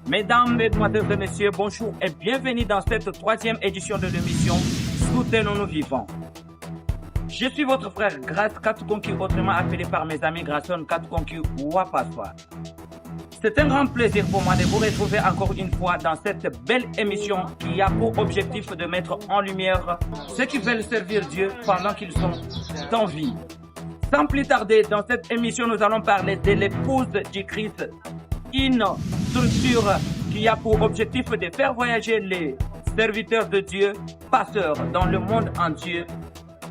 Mesdames, Mesdemoiselles et Messieurs, bonjour et bienvenue dans cette troisième édition de l'émission Soutenons-nous vivants. Je suis votre frère Grace Katukonki, autrement appelé par mes amis Grasson Katukonki Wapaswa. C'est un grand plaisir pour moi de vous retrouver encore une fois dans cette belle émission qui a pour objectif de mettre en lumière ceux qui veulent servir Dieu pendant qu'ils sont en vie. Sans plus tarder, dans cette émission, nous allons parler de l'épouse du Christ, une structure qui a pour objectif de faire voyager les serviteurs de Dieu, pasteurs dans le monde entier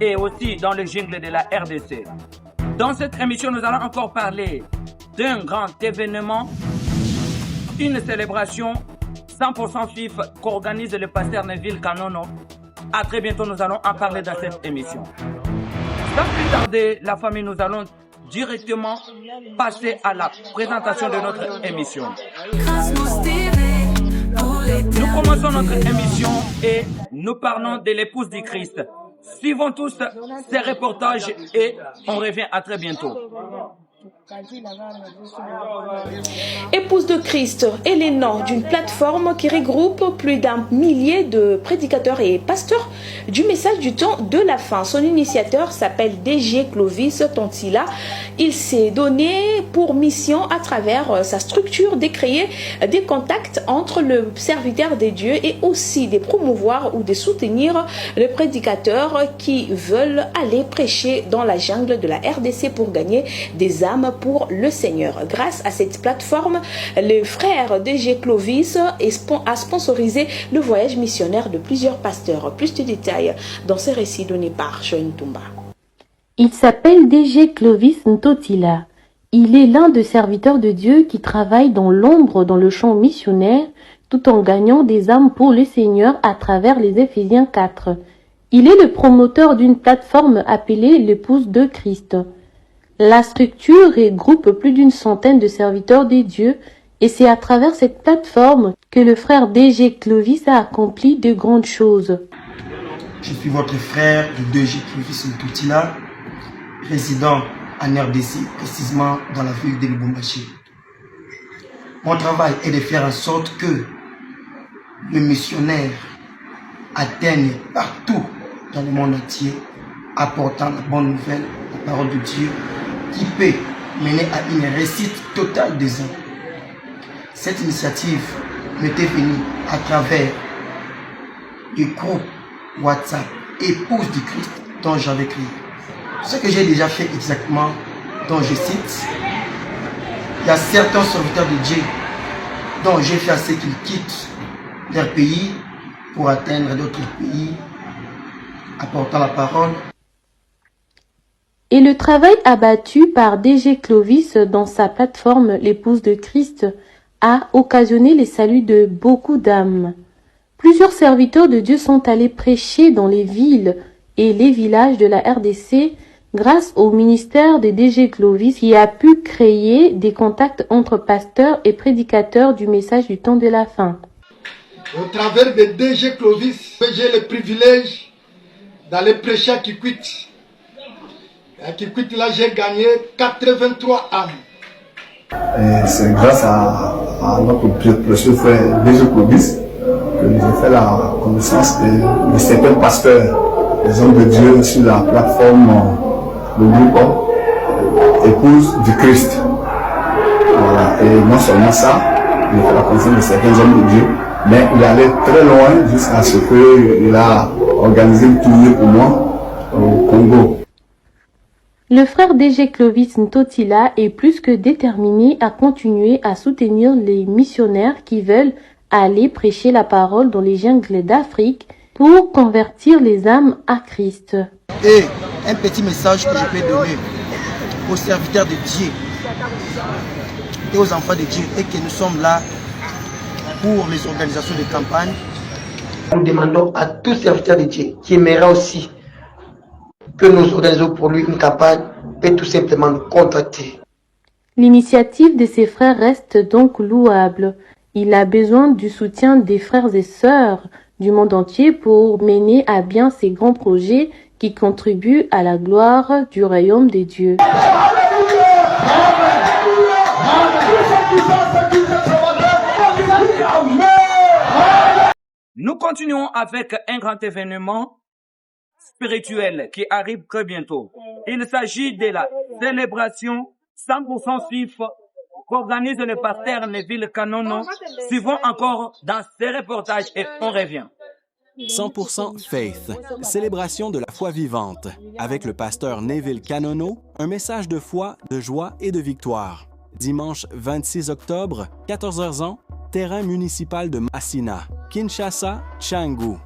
et aussi dans le jungle de la RDC. Dans cette émission, nous allons encore parler d'un grand événement, une célébration 100% FIF qu'organise le pasteur Neville Kanono. À très bientôt, nous allons en parler dans cette émission. Sans plus tarder, la famille, nous allons directement passer à la présentation de notre émission. Nous commençons notre émission et nous parlons de l'épouse du Christ. Suivons tous ces reportages et on revient à très bientôt. Épouse de Christ est le nom d'une plateforme qui regroupe plus d'un millier de prédicateurs et pasteurs du message du temps de la fin. Son initiateur s'appelle DG Clovis Tontila. Il s'est donné pour mission à travers sa structure de créer des contacts entre le serviteur de Dieu et aussi de promouvoir ou de soutenir les prédicateurs qui veulent aller prêcher dans la jungle de la RDC pour gagner des âmes pour le Seigneur. Grâce à cette plateforme, le frère DG Clovis a sponsorisé le voyage missionnaire de plusieurs pasteurs. Plus de détails dans ce récit donné par Sean Tumba. Il s'appelle DG Clovis Ntotila. Il est l'un des serviteurs de Dieu qui travaille dans l'ombre dans le champ missionnaire tout en gagnant des âmes pour le Seigneur à travers les Éphésiens 4. Il est le promoteur d'une plateforme appelée l'épouse de Christ. La structure regroupe plus d'une centaine de serviteurs de Dieu et c'est à travers cette plateforme que le frère DG Clovis a accompli de grandes choses. Je suis votre frère, le DG Clovis Ntotila, résident en RDC, précisément dans la ville de Lubumbashi. Mon travail est de faire en sorte que le missionnaire atteigne partout dans le monde entier, apportant la bonne nouvelle, la parole de Dieu, qui peut mener à une réussite totale des âmes. Cette initiative m'était venue à travers le groupe WhatsApp Épouse du Christ dont j'avais créé. Ce que j'ai déjà fait exactement, dont je cite, il y a certains serviteurs de Dieu dont j'ai fait assez qu'ils quittent leur pays pour atteindre d'autres pays, apportant la parole. Et le travail abattu par DG Clovis dans sa plateforme l'épouse de Christ a occasionné les saluts de beaucoup d'âmes. Plusieurs serviteurs de Dieu sont allés prêcher dans les villes et les villages de la RDC grâce au ministère de DG Clovis qui a pu créer des contacts entre pasteurs et prédicateurs du message du temps de la fin. Au travers de DG Clovis, j'ai le privilège d'aller prêcher à Kikwit. À Kikwit, là, j'ai gagné 83 âmes. Et c'est grâce à notre précieux frère DG Clovis que j'ai fait la connaissance de certains pasteurs, des hommes de Dieu sur la plateforme, le groupe Épouse du Christ. Voilà. Et non seulement ça, il a fait la connaissance de certains hommes de Dieu, mais il est allé très loin jusqu'à ce qu'il a organisé une tournée pour moi au Congo. Le frère DG Clovis Ntotila est plus que déterminé à continuer à soutenir les missionnaires qui veulent aller prêcher la parole dans les jungles d'Afrique pour convertir les âmes à Christ. Et un petit message que je peux donner aux serviteurs de Dieu et aux enfants de Dieu et que nous sommes là pour les organisations de campagne. Nous demandons à tous serviteurs de Dieu qui aimera aussi que nous organisons pour lui une campagne peut tout simplement nous contacter. L'initiative de ses frères reste donc louable. Il a besoin du soutien des frères et sœurs du monde entier pour mener à bien ces grands projets qui contribuent à la gloire du royaume des dieux. Nous continuons avec un grand événement spirituel qui arrive très bientôt. Il s'agit de la célébration 100% FIF qu'organise le pasteur Neville Kanono. Suivons encore dans ces reportages et on revient. 100% Faith, célébration de la foi vivante, avec le pasteur Neville Kanono, un message de foi, de joie et de victoire. Dimanche 26 octobre, 14h ans, terrain municipal de Massina, Kinshasa, Tchangu.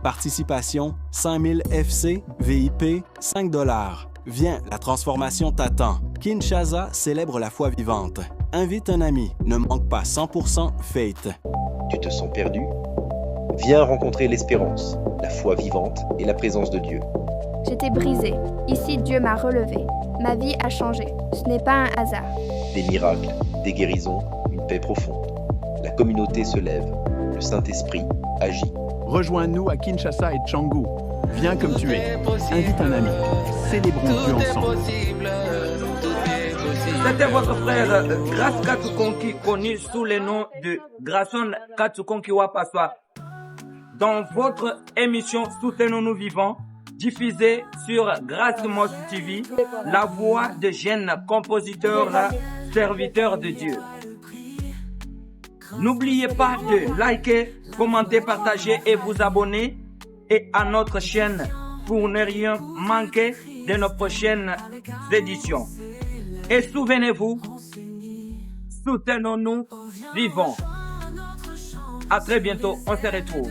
Participation 100 000 FC, VIP 5 $. Viens, la transformation t'attend. Kinshasa célèbre la foi vivante. Invite un ami, ne manque pas 100% Faith. Tu te sens perdu? Viens rencontrer l'espérance, la foi vivante et la présence de Dieu. J'étais brisée. Ici, Dieu m'a relevée. Ma vie a changé. Ce n'est pas un hasard. Des miracles, des guérisons, une paix profonde. La communauté se lève. Le Saint-Esprit agit. Rejoins-nous à Kinshasa et Tchangu. Viens comme tu es. Invite un ami. Célébrons Dieu ensemble. C'était votre frère Grace Katukonki, connu sous le nom de Grasson Katukonki Wapaswa. Dans votre émission Soutenons-nous vivants, diffusée sur Grace Mos TV, la voix de jeunes compositeurs, serviteurs de Dieu. N'oubliez pas de liker, commenter, partager et vous abonner et à notre chaîne pour ne rien manquer de nos prochaines éditions. Et souvenez-vous, soutenons-nous vivants. À très bientôt, on se retrouve.